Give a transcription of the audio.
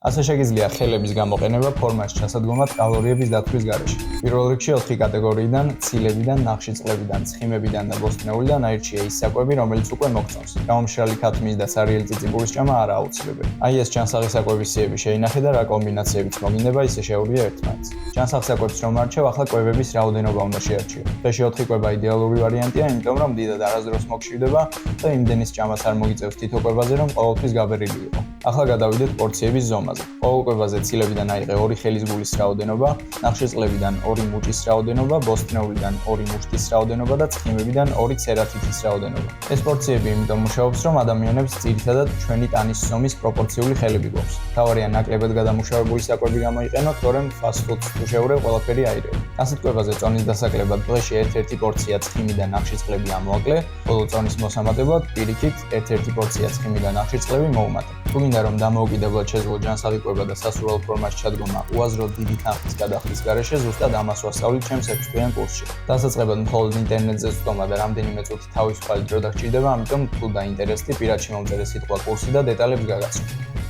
ასე შეგიძლია ხელების გამოყენება ფორმას ჩასადგომად კალორიების დათვლის გარეშე. პირველ რიგში 4 კატეგორიიდან, ცილებიდან, ნახშირწყლებიდან, ცხიმებიდან და ბოსტნეულიდან აირჩია ის საკვები, რომელიც უკვე მოგწონს. გამომშრალი ქათმის და სარიელი წიწიბურის ჭამა არა აუცილებელი. აი ეს ჯანსაღი საკვების სიები შეინახე და რა კომბინაციებიც მოგინდება, ისე შეურია ერთმანეთს. ჯანსაღ საკვებს რომ არჩევ, ახლა კვებების რაოდენობა უნდა შეარჩიო. დღეში 4 კვება იდეალური ვარიანტია, იმიტომ რომ დიდად არასდროს მოგშვიდება და იმდენის ჭამას არ მოგიწევს თითო კვებაზე, რომ ყოველთვის გაბერილი იყო. ახლა გადავიდეთ პორციების ზომაზე. ყოველ კვებაზე ცილებიდან აიღე 2 ხელის გულის რაოდენობა, ნახშირწყლებიდან 2 მუჭის რაოდენობა, ბოსტნეულიდან 2 მუშტის რაოდენობა და ცხიმებიდან 2 ცერათითის რაოდენობა. ეს პორციები იმიტომ მუშაობს, რომ ადამიანებს ძირითადად ჩვენი ტანის ზომის პროპორციული ხელები გვაქვს. თავარია ნაკლებად გადამუშავებული საკვები გამოიყენოთ, თორემ ფასტ-ფუდს თუ შევრე, ყველაფერი აირევა. ასეთ კვებაზე წონის დასაკლებად დღეში ერთ-ერთი პორცია ცხიმი და ნახშირწყლები ამოაკლე, ხოლო წონის მოსამატებლად პირიქით ერთ-ერთი პორცია ცხიმი და ნახშირწყლები მოუმატე. თუ გინდა რომ დამოუკიდებლად შეძლო ჯანსაღი კვება და სასურველ ფორმაში ჩადგომა უაზრო დიდი თანხის გადახდის გარეშე, ზუსტად ამას ვასწავლით ჩემს 6 თვიან კურსში. დასაწყებად მხოლოდ ინტერნეტზე ვსტომა და რამდენიმე წუთი თავისუფალი დრო დაგჭირდება, ამიტომ თუ დაინტერესდი, პირადში მომწერე სიტყვა კურსი და დეტალებს გაგაცნობ.